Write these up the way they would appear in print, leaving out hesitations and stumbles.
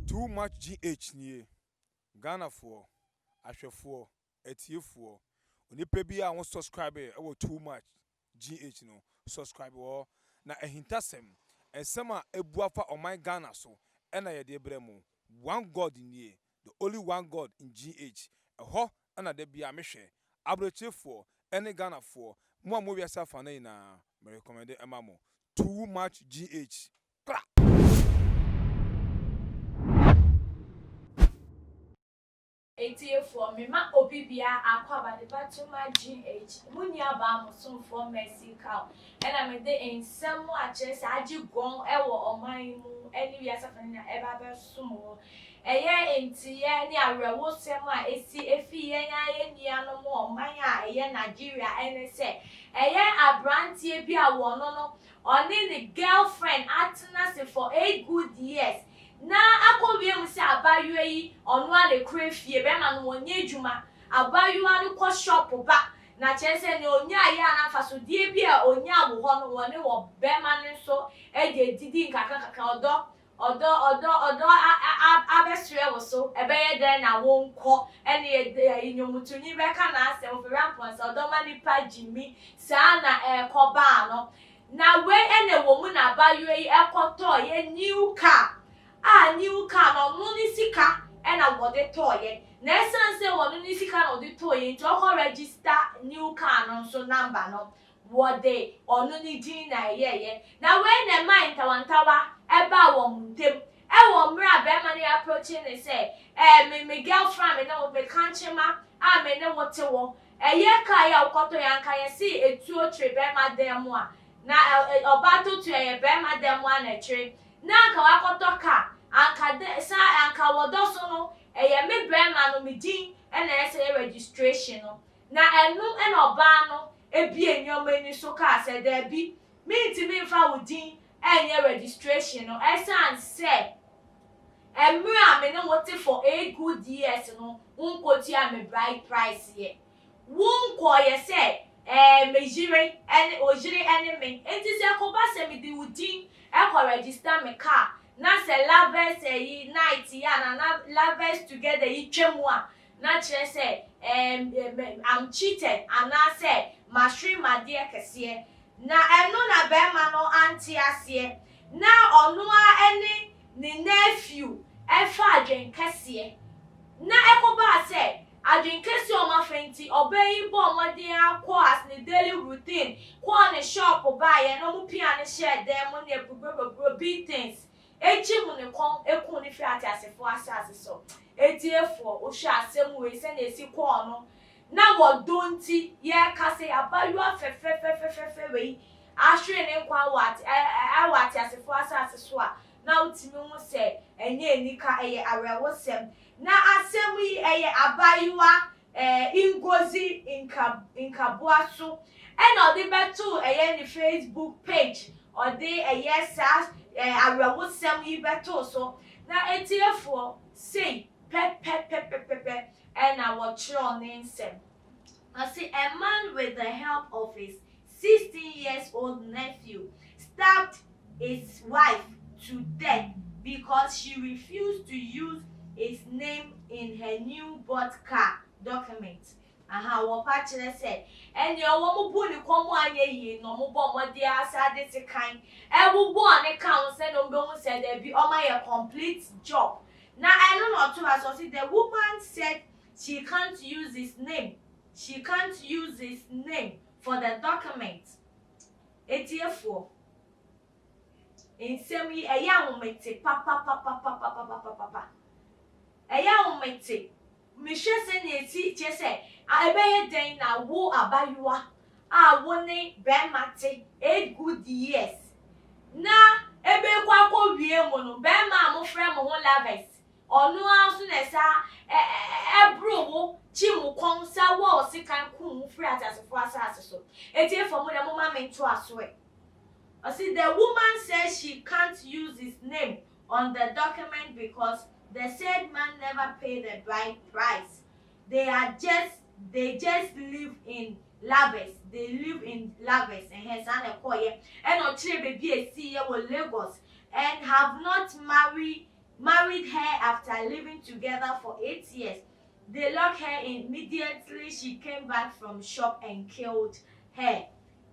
Too much GH nie. Ghana for ahwefo etiefo. Onipa bi a won subscribe e too much GH no. Subscribe wo na ehintasem ensem a ebuafa oman Ghana so ena ye de bremu. One God nie. The only one God in GH. Eho ana de bia mehwe. Abrechefo ene Ghana for mo wiasa fa na me recommend emamo. Too much GH. For me, ma obibia akwaba de batuma GH. Munya ba musun for Mercy cow. And I made the in some watches. I do gone ever on my moon. Any yasafana ever sumo. A year in Tia near Rosema, a see a fee, and no more. Maya, a year Nigeria, and say. A year a brandy be a one only the girlfriend acting us for 8 good years. Na akọwie mu se abayua yi onu ale krefie be ma no onye adwuma abayua no ko shop ba na chese ne onya ya na fasodie bi a onya wo ho no woni wo be ma ne so eje didi nkaka odo abesre wo so ebe ye den na wo nko ene inyomutunyi be ka na ase wo rampons odo ma nipa jimi sa na ekoba no na we ene wo mu na abayua yi ekoto ye new car new car no ni sika e na wode toye na essence wode ni sika na wode toye nti o register new car no so number no wode onu ni din na yeye na we na mind tawantawa e ba wo muntem e wo mra be ma ni approaching ni say me girlfriend me na wo be kanchema me ne wote wo ye ka ya ukoto ya nka ye si etuo tre be ma dem a na obato to ye be ma dem a na tre na ka wakoto ka anka de sa anka wodo so no eye me brema no me din e na ese registration no na enu e na oba no ebi enyoma ni so ka se da bi me ntimi mfa wodin enye registration no esan se emra me no wote for 8 good years no unkoti a me bride price ye wonko ye se mejire ene ojire ene me enti se ko ba se me di wodin e ko register me car na se lovers yi night ya na lovers together yi twemu a na kire se I'm cheated and na say mashri madie kese na eno na be ma no anti ase na onu a ene ni nephew e fa adwen kese na ekoba se adwen kese o ma fenti obayi bo omode akọ as ne daily routine kwa ne shop ba ye no mu pia ne share dem mo ne bububub beatings echi mu ne kon ekun ne fi ati asefo asase so etiefo o hwe asem we se na esi kwa no na wodonti ye kase abayu afefefefefe we ahwe ne kwa wati asefo asase so a na utimi mu se enye enika eye arewosem na asem yi eye abayuwa Ngozi Nkabuaso and odi betu eye ni Facebook page odi eye sa arewosem yi betu so na etiefo say pe and our children nsem. I see a man with the help of his 16-year-old nephew stabbed his wife to death because she refused to use his name in her new bought car document. What Pachele said, and your woman bully come 1 year, no more what they are sad kind. Every one account said on Bones said there be on my complete job. Now I don't know to associate. The woman said she can't use his name. She can't use his name for the document. Etiefo. In semi a young mate, papa. A young mate. Michelle said, she said, I be a day now, wo abayua. Wone Bemate 8 good years. Na ebe kwako wie mono bema mo frɛ mo ho lovers onu aso na sa ebro wo chimu kon sa wo sikan ku mu frɛ atasefo asase so etiefo mo na mo ma mento aso e. I see the woman says she can't use his name on the document because the said man never paid the bride price. They just live in Lovers. They live in Lovers and hence and no children baby see with Lagos and have not married married her after living together for 8 years. They locked her in. Immediately she came back from shop and killed her.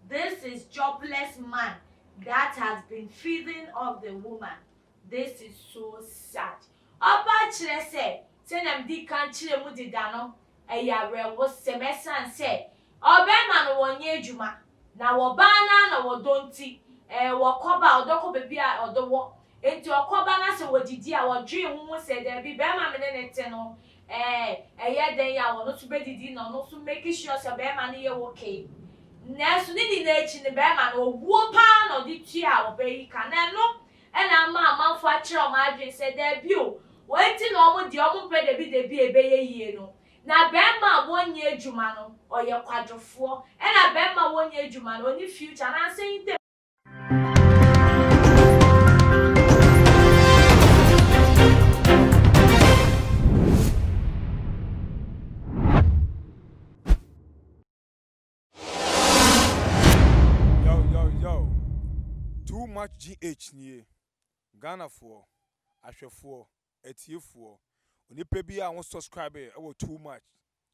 This is jobless man that has been feeding off the woman. This is so sad. Oba chere say nam di kan chere mu dida no eyare wo semesan say obema no wonye adwuma na wo ba na wo donti wo koba odoko bebi a odowo enti okoba na se wodidi a wodwe hu se da bi be ma me ne te no eye den ya wo no to bedidi no so make sure say be ma ne ye okay na so ni na echi ne be ma no obuo pa no di tua wo be yi ka na no ena ma amanfo a kire o ma adwen se da bi o wenti na omo di omo pe de bi ebeye yie no na be ma wonye adwuma no oye kwadwofo ena be ma wonye adwuma no oni future na say de too much GH nie Ghana for ahwefo etiefo onipa bi a won subscribe e too much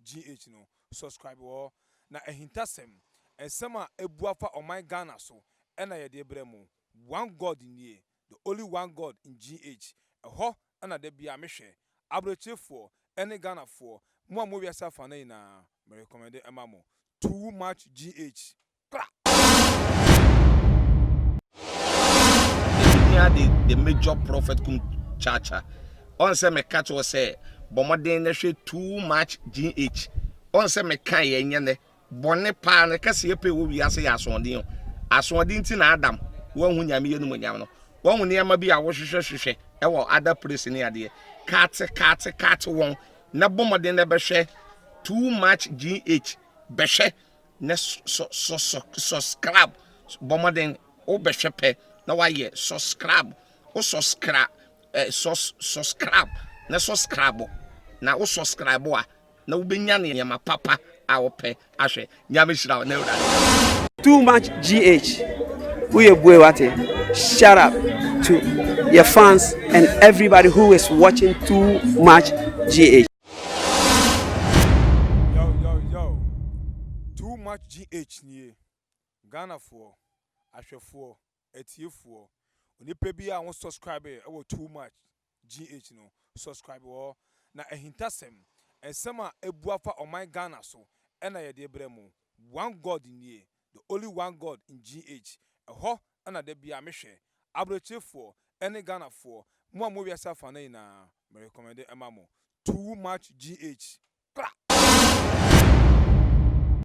GH no subscribe wo na ehintasem ensem a ebuafa oman Ghana so e na ye de bremu one god nie the only one god in GH eho na da bia mehwe abrochefo ene Ghana for mo a mo wiasa fa na ina me recommend emamo too much GH the major prophet kum chacha on say me catch was say bomoden na hwe too much GH on say me kan ye nyene bone pa na kase ye pe wo wi ase ya asonde nti na adam wo hu nyame ye no nyam no wo hu ne ma bi a wo hwehwehwehwe e wo other place ne ade kat won na bomoden na be hwe too much GH be hwe na subscribe bomoden o be hwe pe na why subscribe o subscribe subscribe na subscribe na o subscribe a na ubenya ne yama papa a wo pe ahwe nyame shira na ura too much GH we boy what shout out to your fans and everybody who is watching too much GH. Yo too much GH nie Ghana for ahwefo etiefo onipa bi a won subscribe e too much GH no subscribe wo na ehintasem ensem a ebuafa oman Ghana so e na ye de bremu one god nie the only one god in GH eho na da bia mehwe abrochefo ene Ghana for mo a mo wiasa fa na ina me recommend emamo too much GH